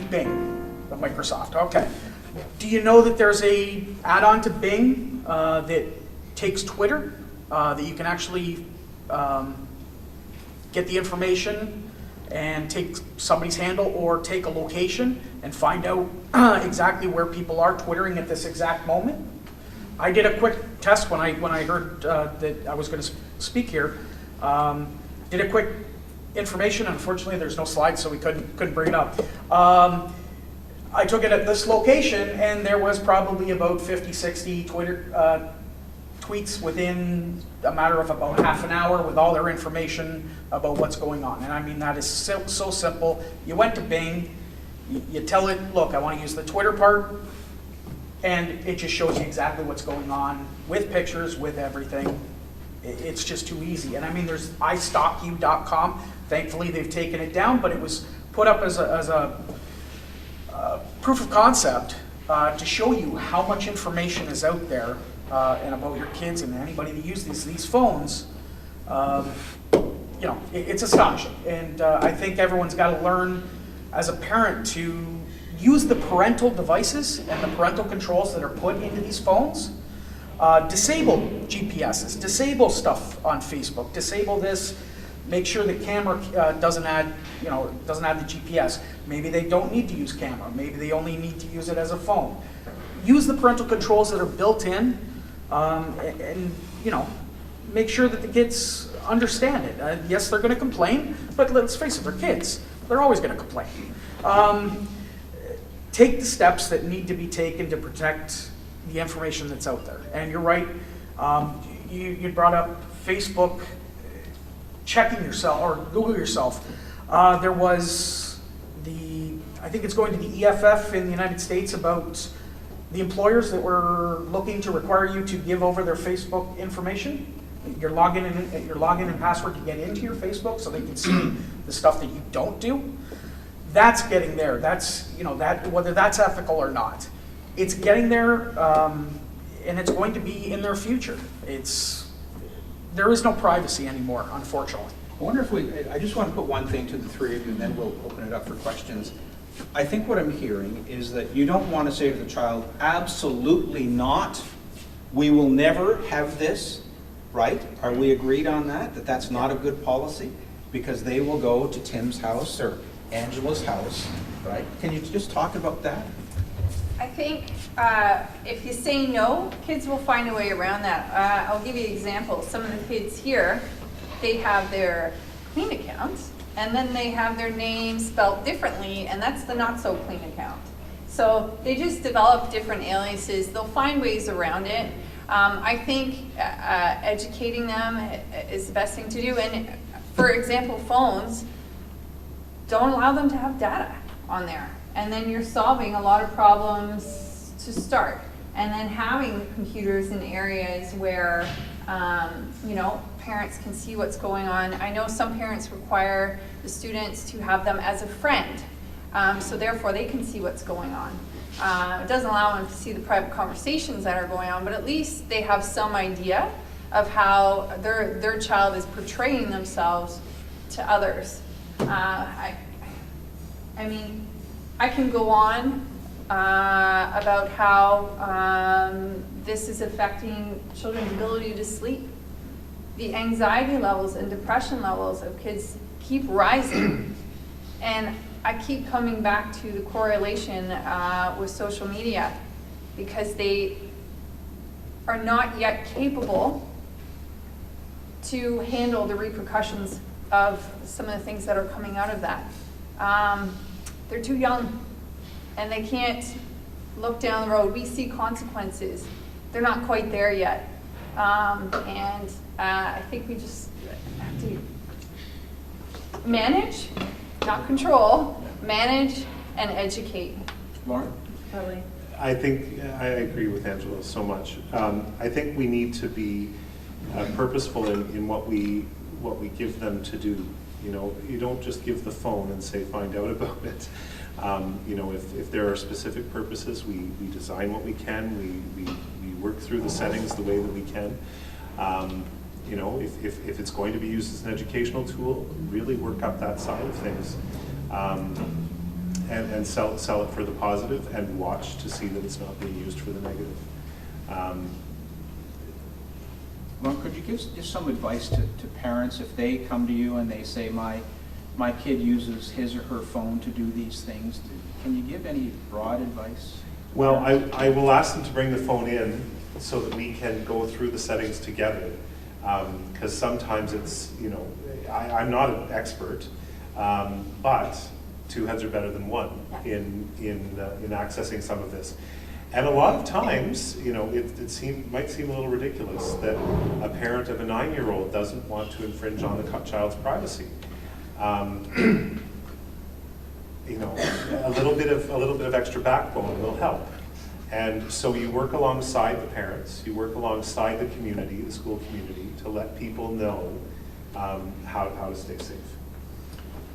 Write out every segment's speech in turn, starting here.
use Bing, the Microsoft. Okay. Do you know that there's a add-on to Bing that takes Twitter, that you can actually get the information and take somebody's handle or take a location and find out exactly where people are twittering at this exact moment? I did a quick test when I heard that I was going to speak here. Did a quick information. Unfortunately, there's no slides, so we couldn't bring it up. I took it at this location, and there was probably about 50, 60 Twitter tweets within a matter of about half an hour with all their information about what's going on. And I mean, that is so simple. You went to Bing, you tell it, look, I want to use the Twitter part, and it just shows you exactly what's going on with pictures, with everything. It's just too easy. And I mean, there's istalkyou.com. Thankfully, they've taken it down, but it was put up as a proof of concept to show you how much information is out there and about your kids and anybody that uses these phones. You know, it's astonishing. And I think everyone's got to learn as a parent to use the parental devices and the parental controls that are put into these phones. Disable GPSs, disable stuff on Facebook, disable this. Make sure the camera doesn't add the GPS. Maybe they don't need to use camera. Maybe they only need to use it as a phone. Use the parental controls that are built in, and you know, make sure that the kids understand it. Yes, they're going to complain, but let's face it, they're kids. They're always going to complain. Take the steps that need to be taken to protect the information that's out there. And you're right. You brought up Facebook. Checking yourself or Google yourself. There was I think it's going to the EFF in the United States about the employers that were looking to require you to give over their Facebook information, your login and password to get into your Facebook, so they can see the stuff that you don't do. That's getting there. That's whether that's ethical or not. It's getting there, and it's going to be in their future. There is no privacy anymore, unfortunately. I wonder if I just want to put one thing to the three of you, and then we'll open it up for questions. I think what I'm hearing is that you don't want to say to the child, absolutely not, we will never have this, right? Are we agreed on that, that's not a good policy? Because they will go to Tim's house or Angela's house, right? Can you just talk about that? I think if you say no, kids will find a way around that. I'll give you an example. Some of the kids here, they have their clean account, and then they have their name spelled differently, and that's the not so clean account. So they just develop different aliases. They'll find ways around it. I think educating them is the best thing to do. And for example, phones, don't allow them to have data on there. And then you're solving a lot of problems to start. And then having computers in areas where, parents can see what's going on. I know some parents require the students to have them as a friend, so therefore they can see what's going on. It doesn't allow them to see the private conversations that are going on, but at least they have some idea of how their child is portraying themselves to others. I mean, I can go on about how this is affecting children's ability to sleep. The anxiety levels and depression levels of kids keep rising. And I keep coming back to the correlation with social media, because they are not yet capable to handle the repercussions of some of the things that are coming out of that. They're too young, and they can't look down the road. We see consequences. They're not quite there yet. I think we just have to manage, not control, manage and educate. Lauren? Totally. I think I agree with Angela so much. I think we need to be purposeful in what we give them to do. You know, you don't just give the phone and say find out about it. If there are specific purposes, we design what we can. We work through the settings the way that we can. If it's going to be used as an educational tool, really work up that side of things. and sell it for the positive and watch to see that it's not being used for the negative. Well, could you give some advice to parents if they come to you and they say, my kid uses his or her phone to do these things? Can you give any broad advice? Well, I will ask them to bring the phone in so that we can go through the settings together. Because sometimes it's, you know, I'm not an expert, but two heads are better than one in accessing some of this. And a lot of times, you know, it might seem a little ridiculous that a parent of a 9-year-old doesn't want to infringe on the child's privacy. You know, a little bit of extra backbone will help. And so you work alongside the parents, you work alongside the community, the school community, to let people know how to stay safe.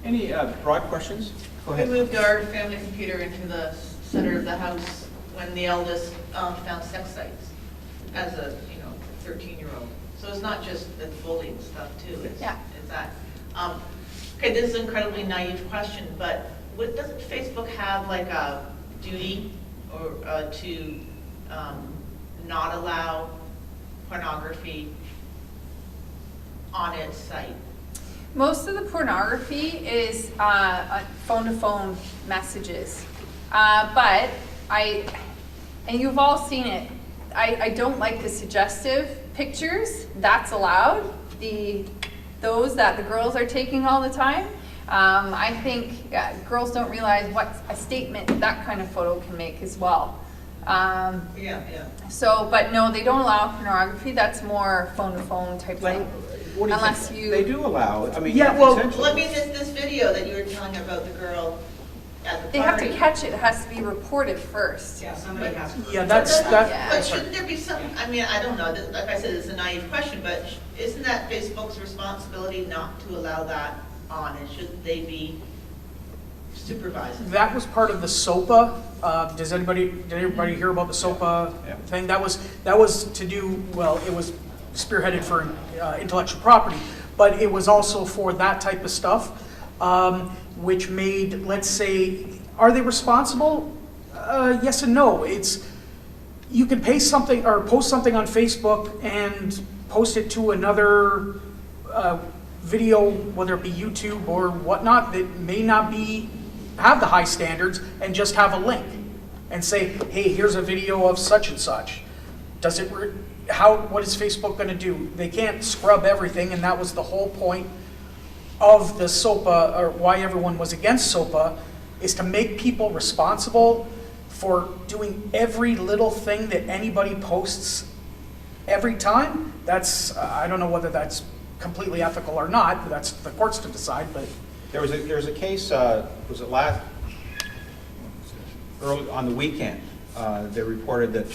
Any broad questions? Go We ahead. moved our family computer into the center of the house when the eldest found sex sites as a 13-year-old. So it's not just the bullying stuff too. It's that. Okay, this is an incredibly naive question, but doesn't Facebook have like a duty or to not allow pornography on its site? Most of the pornography is phone-to-phone messages. And you've all seen it, I don't like the suggestive pictures. That's allowed. Those that the girls are taking all the time. I think girls don't realize what a statement that kind of photo can make as well. So, but no, they don't allow pornography. That's more phone-to-phone type thing. What do you Unless think? you- They do allow it. I mean, Yeah, well- essentially. Well, I mean, this video that you were telling about the girl at the They have party. to catch it. It has to be reported first. Yeah, somebody has to. Yeah, that's, that, Yeah. But shouldn't there be some, I mean, I don't know, like I said, it's a naive question, but isn't that Facebook's responsibility not to allow that on? And shouldn't they be supervising? that was part of the SOPA. Did everybody hear about the SOPA Yeah. thing? That was to do, well, it was spearheaded for intellectual property, but it was also for that type of stuff, which made, let's say, are they responsible? Yes and no. You can post something on Facebook and post it to another video, whether it be YouTube or whatnot, that may not have the high standards, and just have a link and say, hey, here's a video of such and such. What is Facebook going to do? They can't scrub everything, and that was the whole point of the SOPA, or why everyone was against SOPA, is to make people responsible for doing every little thing that anybody posts every time. I don't know whether that's completely ethical or not, but that's the courts to decide, but. There was a case, was it early on the weekend, they reported that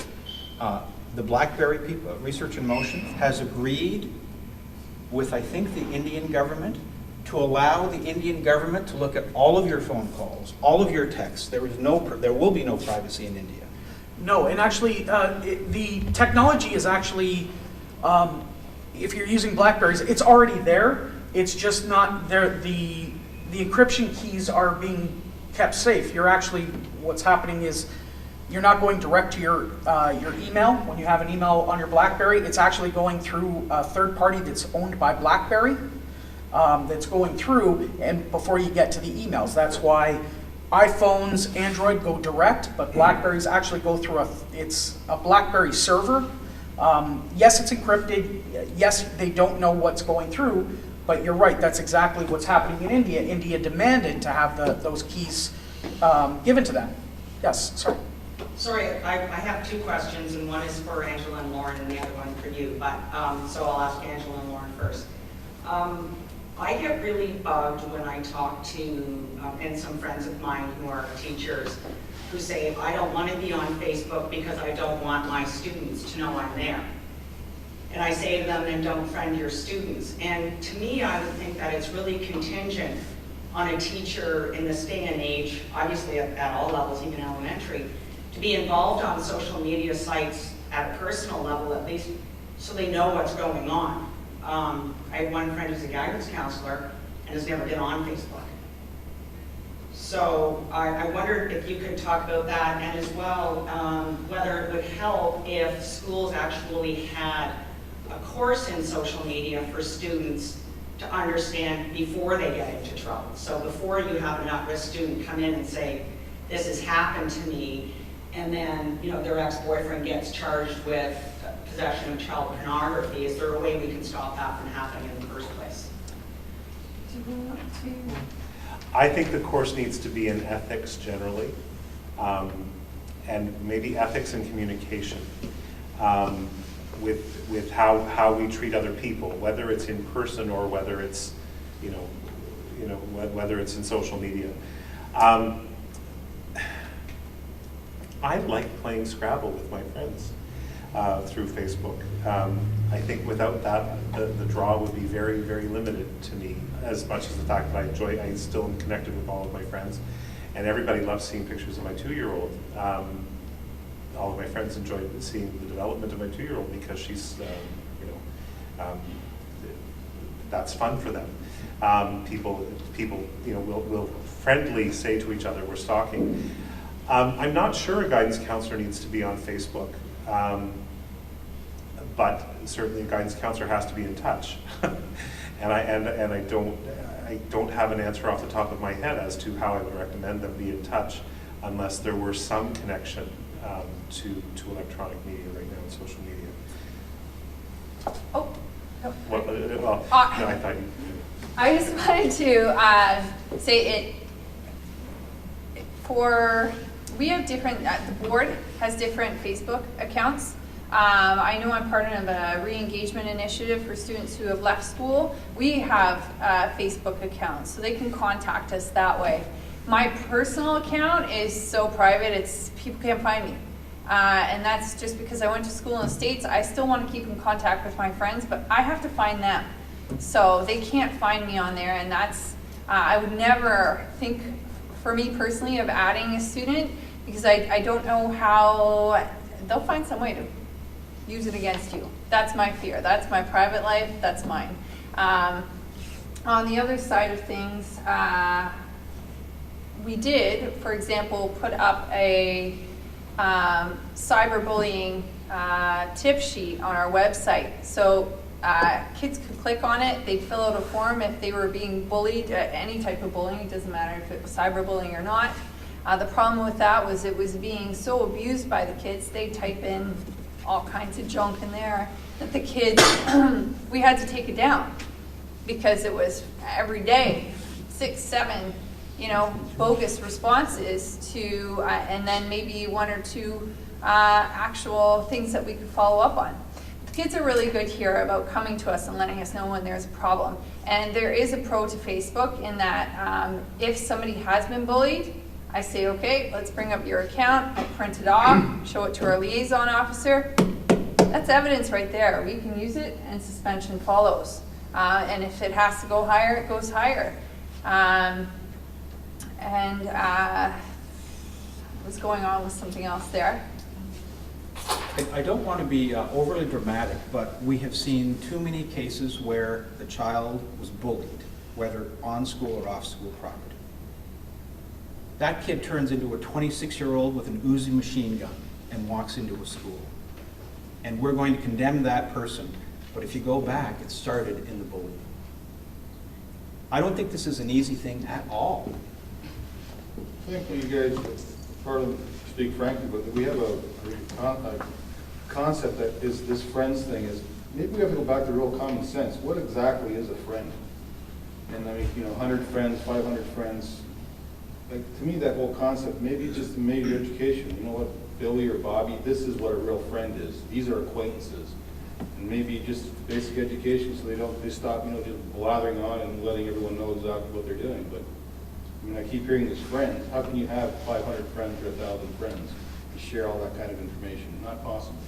the BlackBerry people, Research in Motion, has agreed with, I think, the Indian government to allow the Indian government to look at all of your phone calls, all of your texts. There will be no privacy in India. No, and actually, the technology is actually, if you're using BlackBerries, it's already there. It's just not there. The encryption keys are being kept safe. What's happening is you're not going direct to your email. When you have an email on your BlackBerry, it's actually going through a third party that's owned by BlackBerry. That's going through, and before you get to the emails. That's why iPhones, Android go direct, but BlackBerries actually go through it's a BlackBerry server. Yes, it's encrypted. Yes, they don't know what's going through, but you're right. That's exactly what's happening in India. India demanded to have those keys given to them. Yes, sorry. Sorry, I have two questions, and one is for Angela and Lauren, and the other one for you. But so I'll ask Angela and Lauren first. I get really bugged when I talk to, and some friends of mine who are teachers, who say, I don't want to be on Facebook because I don't want my students to know I'm there. And I say to them, then don't friend your students. And to me, I would think that it's really contingent on a teacher in this day and age, obviously at all levels, even elementary, to be involved on social media sites at a personal level, at least, so they know what's going on. I have one friend who's a guidance counselor and has never been on Facebook. So I wondered if you could talk about that, and as well, whether it would help if schools actually had a course in social media for students to understand before they get into trouble. So before you have an at-risk student come in and say, this has happened to me, and then, you know, their ex-boyfriend gets charged with possession of child pornography, is there a way we can stop that from happening in the first place? Do you want to? I think the course needs to be in ethics generally, and maybe ethics and communication, with how we treat other people, whether it's in person or whether it's, whether it's in social media. I like playing Scrabble with my friends through Facebook. I think without that, the draw would be very, very limited to me, as much as the fact that I still am connected with all of my friends. And everybody loves seeing pictures of my 2-year-old. All of my friends enjoy seeing the development of my 2-year-old because she's, that's fun for them. People, will friendly say to each other, we're stalking. I'm not sure a guidance counselor needs to be on Facebook, but certainly a guidance counselor has to be in touch. And I don't have an answer off the top of my head as to how I would recommend them be in touch, unless there were some connection to electronic media right now and social media. Oh. No. Well, no, I thought you. I just wanted to say we have different, the board has different Facebook accounts. I know I'm part of a re-engagement initiative for students who have left school. We have Facebook accounts, so they can contact us that way. My personal account is so private, people can't find me. And that's just because I went to school in the States. I still want to keep in contact with my friends, but I have to find them. So they can't find me on there, and that's, I would never think, for me personally, of adding a student, because I don't know how, they'll find some way to use it against you. That's my fear. That's my private life. That's mine. On the other side of things, we did, for example, put up a cyberbullying tip sheet on our website. So kids could click on it, they'd fill out a form if they were being bullied, any type of bullying, it doesn't matter if it was cyberbullying or not. The problem with that was it was being so abused by the kids, they'd type in all kinds of junk in there that the kids, we had to take it down because it was every day, 6, 7, bogus responses to, and then maybe 1 or 2 actual things that we could follow up on. The kids are really good here about coming to us and letting us know when there's a problem. And there is a pro to Facebook in that if somebody has been bullied, I say, okay, let's bring up your account, I print it off, show it to our liaison officer. That's evidence right there. We can use it and suspension follows. And if it has to go higher, it goes higher. What's going on with something else there? I don't want to be overly dramatic, but we have seen too many cases where the child was bullied, whether on school or off school property. That kid turns into a 26-year-old with an Uzi machine gun and walks into a school. And we're going to condemn that person, but if you go back, it started in the bullying. I don't think this is an easy thing at all. I think when you guys, pardon, speak frankly, but we have a concept that is this friends thing is, maybe we have to go back to real common sense. What exactly is a friend? And I mean, 100 friends, 500 friends. Like, to me, that whole concept, maybe just maybe education. You know what, Billy or Bobby, this is what a real friend is. These are acquaintances. And maybe just basic education so they stop, just blathering on and letting everyone know exactly what they're doing. But I mean, I keep hearing this friends. How can you have 500 friends or 1,000 friends and share all that kind of information? Not possible.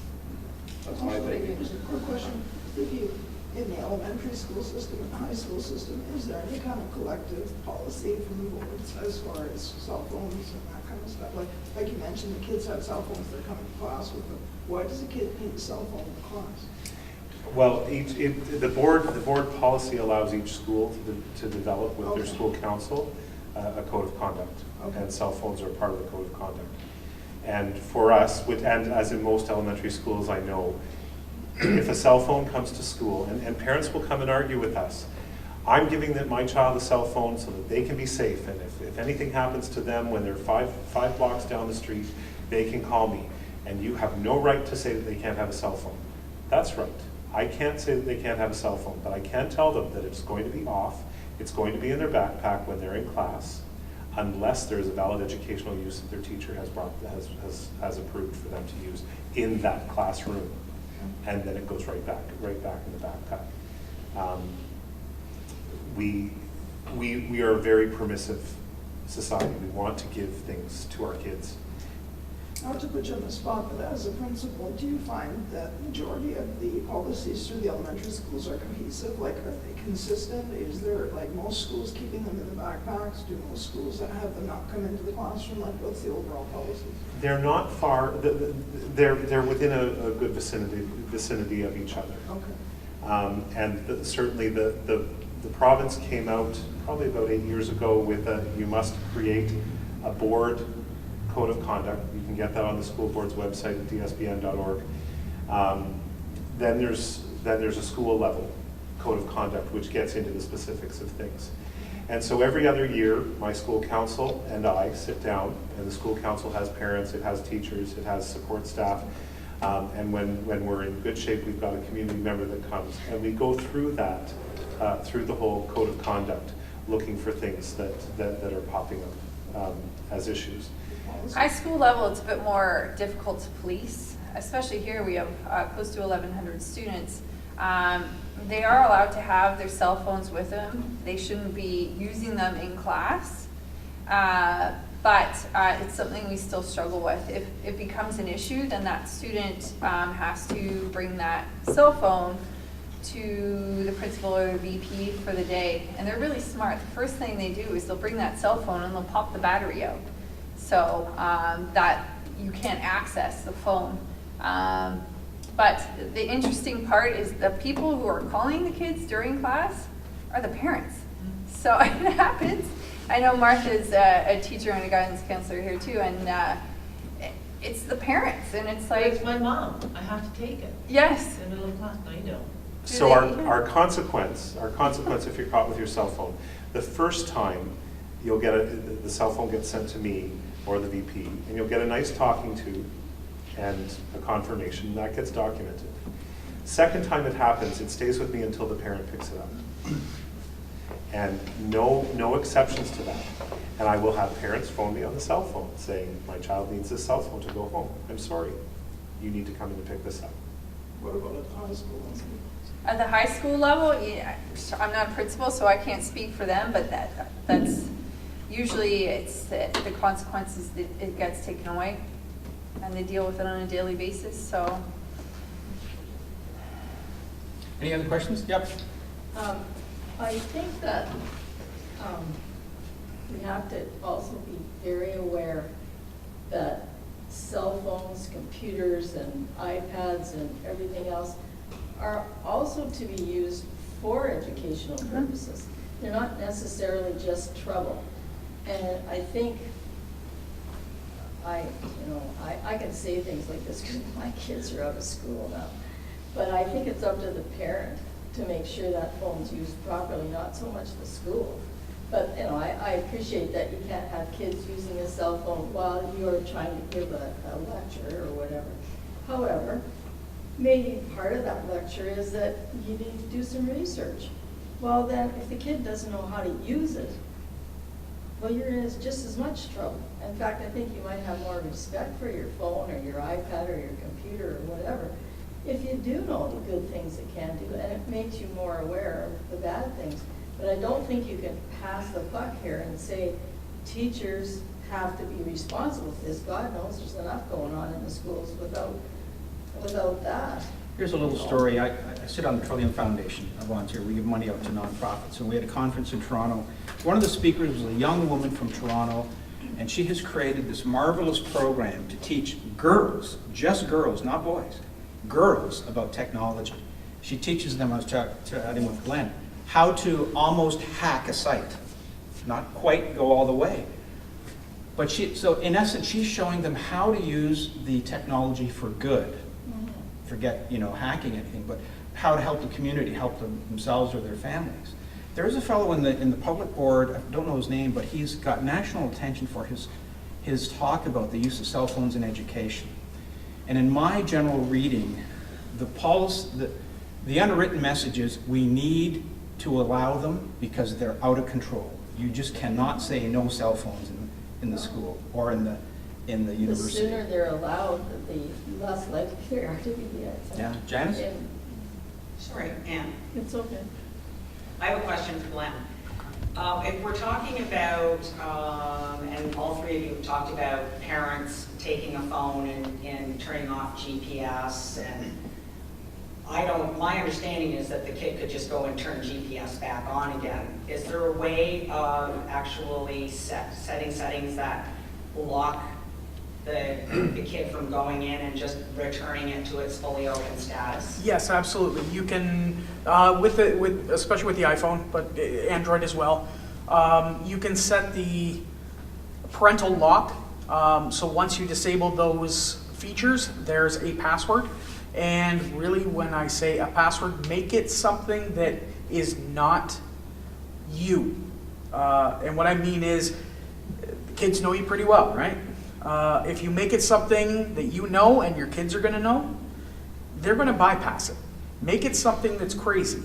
That's my thinking. Just a quick question. If you, in the elementary school system and the high school system, is there any kind of collective policy from the boards as far as cell phones and that kind of stuff? Like you mentioned, the kids have cell phones, they're coming to class with them. Why does a kid need a cell phone in class? Well, the board policy allows each school to develop with their school council a code of conduct, Okay. and cell phones are part of the code of conduct. And for us, and as in most elementary schools I know, if a cell phone comes to school, and parents will come and argue with us, I'm giving my child a cell phone so that they can be safe, and if anything happens to them when they're five blocks down the street, they can call me. And you have no right to say that they can't have a cell phone. That's right. I can't say that they can't have a cell phone, but I can tell them that it's going to be off, it's going to be in their backpack when they're in class, unless there's a valid educational use that their teacher has approved for them to use in that classroom. And then it goes right back in the backpack. We are a very permissive society. We want to give things to our kids. Not to put you on the spot, but as a principal, do you find that majority of the policies through the elementary schools are cohesive? Like, are they consistent? Is there, like, most schools keeping them in the backpacks? Do most schools that have them not come into the classroom? Like, what's the overall policy? They're not far, they're within a good vicinity of each other. Okay. And certainly the province came out probably about 8 years ago with you must create a board code of conduct. You can get that on the school board's website at dsbn.org. Then there's a school level code of conduct which gets into the specifics of things. And so every other year, my school council and I sit down, and the school council has parents, it has teachers, it has support staff, and when we're in good shape, we've got a community member that comes, and we go through that, through the whole code of conduct, looking for things that are popping up as issues. High school level, it's a bit more difficult to police, especially here we have close to 1,100 students. They are allowed to have their cell phones with them. They shouldn't be using them in class, but it's something we still struggle with. If it becomes an issue, then that student has to bring that cell phone to the principal or the VP for the day. And they're really smart. The first thing they do is they'll bring that cell phone and they'll pop the battery out, so that you can't access the phone. But the interesting part is the people who are calling the kids during class are the parents. So it happens. I know Martha's a teacher and a guidance counselor here too, and it's the parents, and it's But like, it's my mom, I have to take it yes, in the middle of class, no you don't. So our consequence if you're caught with your cell phone, the first time you'll get the cell phone gets sent to me or the VP, and you'll get a nice talking to and a confirmation that gets documented. Second time it happens, it stays with me until the parent picks it up. And no exceptions to that. And I will have parents phone me on the cell phone saying, my child needs this cell phone to go home. I'm sorry, you need to come in and pick this up. What about at the high school level? at the high school level, yeah, I'm not a principal, so I can't speak for them, but that's usually it's the consequences that it gets taken away, and they deal with it on a daily basis. So, Any other questions? Yep. I think that we have to also be very aware that cell phones, computers, and iPads and everything else are also to be used for educational purposes. They're not necessarily just trouble. And I think I can say things like this because my kids are out of school now. But I think it's up to the parent to make sure that phone's used properly, not so much the school. But, I appreciate that you can't have kids using a cell phone while you're trying to give a lecture or whatever. However, maybe part of that lecture is that you need to do some research. Well, then, if the kid doesn't know how to use it, well, you're in just as much trouble. In fact, I think you might have more respect for your phone or your iPad or your computer or whatever if you do know the good things it can do, and it makes you more aware of the bad things. But I don't think you can pass the buck here and say teachers have to be responsible for this. God knows there's enough going on in the schools without that. Here's a little story. I sit on the Trillium Foundation. I volunteer. We give money out to nonprofits. And we had a conference in Toronto. One of the speakers was a young woman from Toronto, and she has created this marvelous program to teach girls, just girls, not boys, girls, about technology. She teaches them, I was chatting with Glenn, how to almost hack a site. not quite go all the way. But so in essence, she's showing them how to use the technology for good. Forget, hacking anything, but how to help the community, help themselves or their families. There's a fellow in the public board, I don't know his name, but he's got national attention for his talk about the use of cell phones in education. And in my general reading, the unwritten message is we need to allow them because they're out of control. You just cannot say no cell phones in the school or in the The university. sooner they're allowed, the less likely they are to be. Yeah, Janice? Sorry, Ann. It's okay. I have a question for Glenn. If we're talking about, and all three of you have talked about parents taking a phone and turning off GPS, and my understanding is that the kid could just go and turn GPS back on again. Is there a way of actually setting settings that block the kid from going in and just returning it to its fully open status? Yes, absolutely. You can, especially with the iPhone, but Android as well, you can set the parental lock. So once you disable those features, there's a password. And really, when I say a password, make it something that is not you. And what I mean is, kids know you pretty well, right? If you make it something that you know and your kids are going to know, they're going to bypass it. Make it something that's crazy.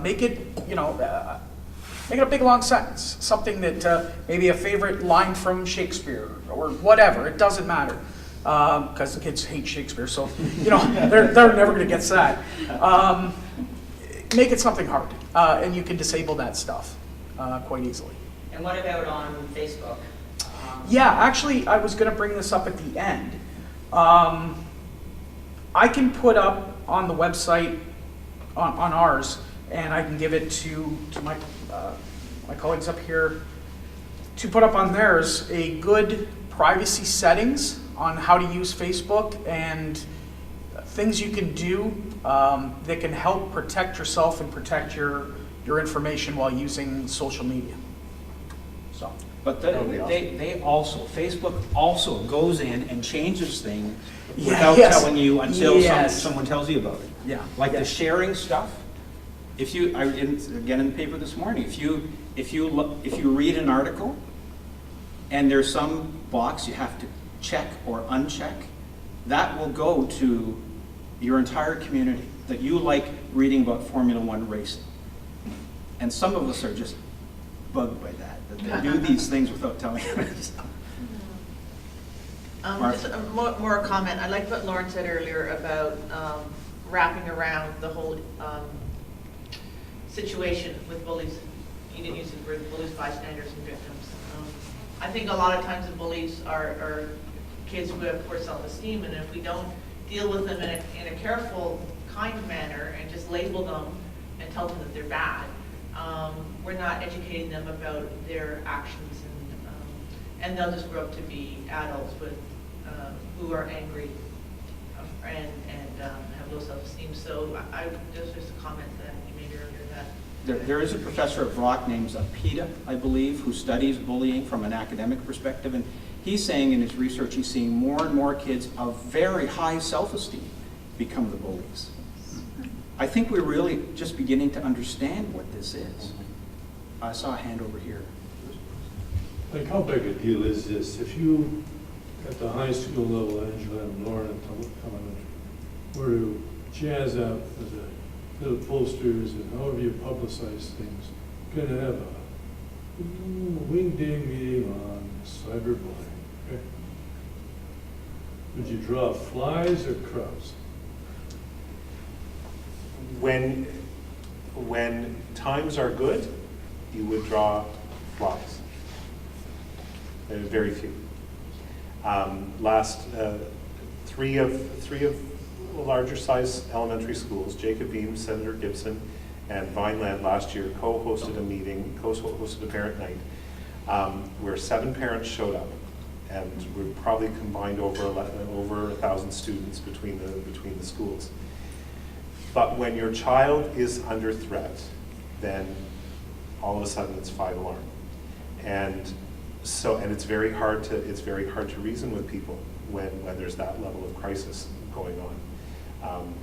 Make it, make it a big long sentence. Something that maybe a favorite line from Shakespeare or whatever. It doesn't matter. Because the kids hate Shakespeare, so they're never going to get that. Make it something hard, and you can disable that stuff quite easily. And what about on Facebook? Yeah, actually, I was going to bring this up at the end. I can put up on the website, on ours, and I can give it to my colleagues up here to put up on theirs a good privacy settings on how to use Facebook and things you can do that can help protect yourself and protect your information while using social media. So. But they also, Facebook also goes in and changes things Yeah, without yes. telling you until Yes. someone tells you about it. Yeah. Like Yeah. the sharing stuff. Again in the paper this morning, if you read an article and there's some box you have to check or uncheck, that will go to your entire community that you like reading about Formula One racing. And some of us are just bugged by that they do these things without telling us. Just more a comment. I like what Lauren said earlier about wrapping around the whole situation with bullies. You didn't use the word bullies, bystanders, and victims. I think a lot of times the bullies are kids who have poor self-esteem, and if we don't deal with them in a careful, kind manner and just label them and tell them that they're bad, we're not educating them about their actions, and they'll just grow up to be adults with who are angry and have low self-esteem. So there's just a comment that you made earlier that There is a professor at Brock named Pt.2, I believe, who studies bullying from an academic perspective, and he's saying in his research he's seeing more and more kids of very high self-esteem become the bullies. I think we're really just beginning to understand what this is. I saw a hand over here. Like, how big a deal is this? If you, at the high school level, Angela and Lauren were to jazz out the little posters and however you publicize things, going to have a wing-ding meeting on cyberbullying, okay? Would you draw flies or crowds? When times are good, you would draw flies. Very few. Three of the larger size elementary schools, Jacob Beam, Senator Gibson, and Vineland last year co-hosted a meeting, co-hosted a parent night, where 7 parents showed up, and we probably combined over 1,000 students between the schools. But when your child is under threat, then all of a sudden it's 5 alarm. And so, and it's very hard to reason with people when there's that level of crisis going on.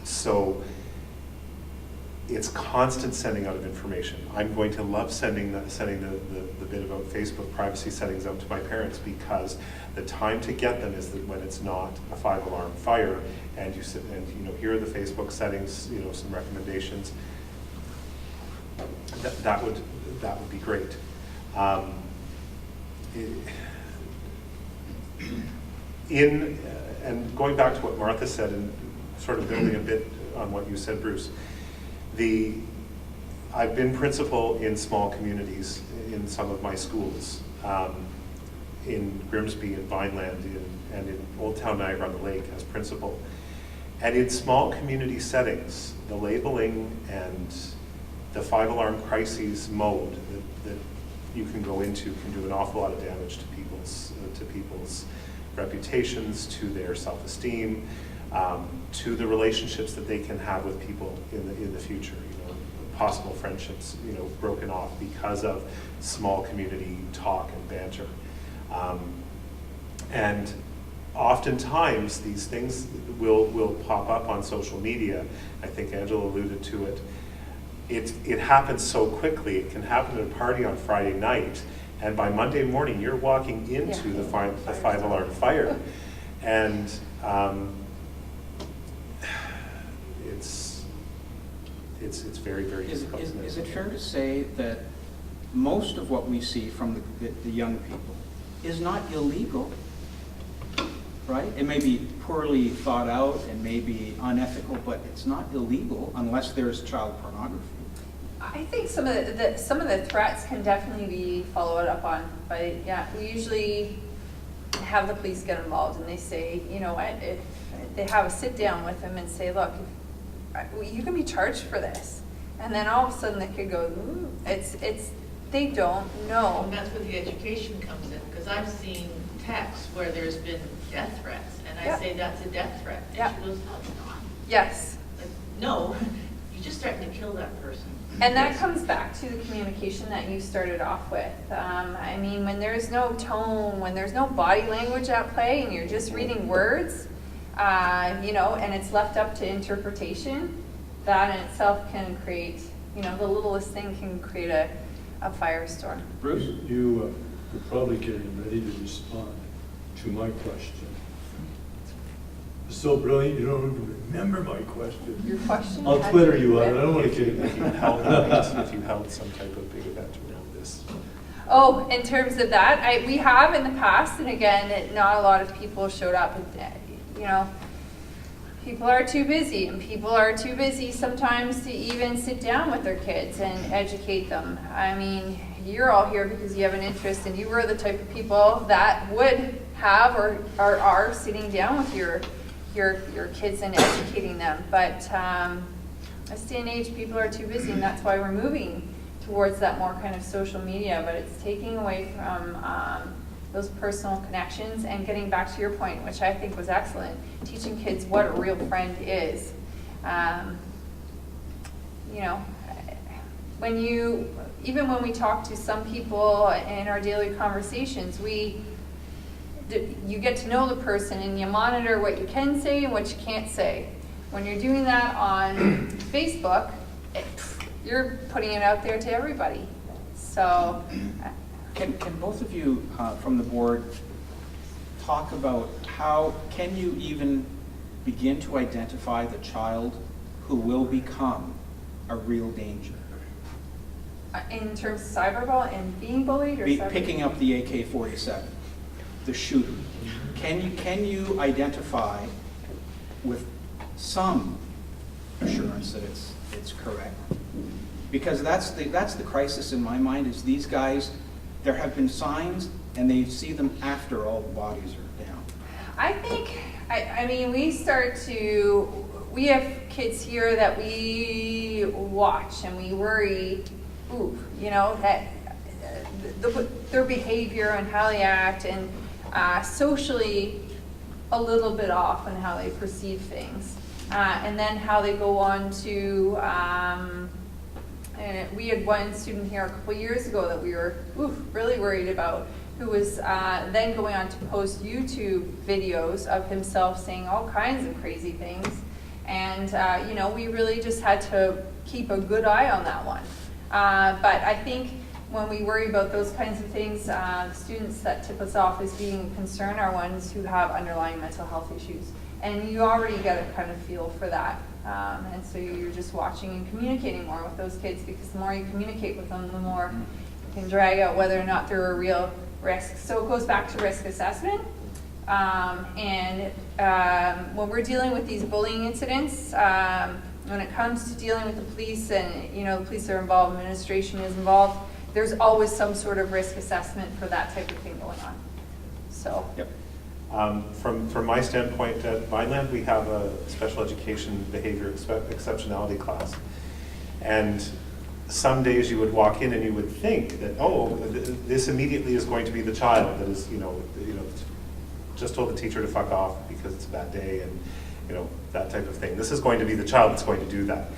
So it's constant sending out of information. I'm going to love sending the bit about Facebook privacy settings out to my parents, because the time to get them is when it's not a 5-alarm fire, and you sit and here are the Facebook settings, some recommendations. That would be great. And going back to what Martha said, and sort of building a bit on what you said, Bruce, I've been principal in small communities in some of my schools, in Grimsby and Vineland and in Old Town Niagara on the Lake as principal. And in small community settings, the labeling and the 5-alarm crises mode that you can go into can do an awful lot of damage to people's reputations, to their self-esteem, to the relationships that they can have with people in the future. Possible friendships, broken off because of small community talk and banter. And oftentimes these things will pop up on social media. I think Angela alluded to it. It happens so quickly. It can happen at a party on Friday night, and by Monday morning you're walking into the 5-alarm fire. And it's very, very difficult. Is it fair to say that most of what we see from the young people is not illegal, right? It may be poorly thought out and may be unethical, but it's not illegal unless there's child pornography. I think some of the threats can definitely be followed up on, but yeah, we usually have the police get involved, and they say, you know what, if they have a sit down with them and say, look, you can be charged for this, and then all of a sudden the kid goes, they don't know. And that's where the education comes in, because I've seen texts where there's been death threats, and I say that's a death threat, and she goes, no, it's not. Yes. Like, no, you're just threatening to kill that person. And that comes back to the communication that you started off with. I mean, when there's no tone, when there's no body language at play, and you're just reading words, and it's left up to interpretation, that in itself can create, the littlest thing can create a firestorm. Bruce? You are probably getting ready to respond to my question. It's so brilliant, you don't even remember my question. Your question? I'll Twitter you on it, I don't want to If get you held some type of big event around this. Oh, in terms of that, we have in the past, and again, not a lot of people showed up. People are too busy, and people are too busy sometimes to even sit down with their kids and educate them. I mean, you're all here because you have an interest, and you were the type of people that would have or are sitting down with your kids and educating them. But this day and age, people are too busy, and that's why we're moving towards that more kind of social media. But it's taking away from those personal connections and getting back to your point, which I think was excellent, teaching kids what a real friend is. Even when we talk to some people in our daily conversations, you get to know the person and you monitor what you can say and what you can't say. When you're doing that on Facebook, you're putting it out there to everybody. So, Can both of you from the board talk about how can you even begin to identify the child who will become a real danger? in terms of cyberbullying and being bullied, or Picking up the AK-47, the shooter. Can you identify with some assurance that it's correct? Because that's the crisis in my mind, is these guys, there have been signs and they see them after all the bodies are down. I think, I mean, we have kids here that we watch and we worry, that their behavior and how they act, and socially a little bit off in how they perceive things. And then how they go on to And we had one student here a couple years ago that we were really worried about, who was then going on to post YouTube videos of himself saying all kinds of crazy things. And, you know, we really just had to keep a good eye on that one. But I think when we worry about those kinds of things, the students that tip us off as being concerned are ones who have underlying mental health issues. And you already get a kind of feel for that. And so you're just watching and communicating more with those kids, because the more you communicate with them, the more you can drag out whether or not they're a real risk. So it goes back to risk assessment. When we're dealing with these bullying incidents, when it comes to dealing with the police, and you know, the police are involved, administration is involved, there's always some sort of risk assessment for that type of thing going on. So. Yep. From my standpoint, at Vineland, we have a special education behavior exceptionality class. And some days you would walk in and you would think that, oh, this immediately is going to be the child that is, just told the teacher to fuck off because it's a bad day, and that type of thing. This is going to be the child that's going to do that.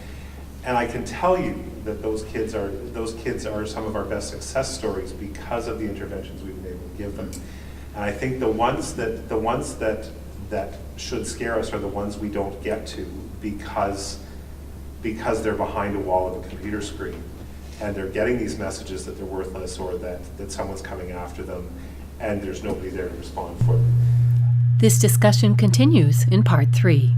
And I can tell you that those kids are some of our best success stories because of the interventions we've been able to give them. And I think the ones that should scare us are the ones we don't get to because they're behind a wall of a computer screen, and they're getting these messages that they're worthless, or that someone's coming after them, and there's nobody there to respond for them. This discussion continues in part 3.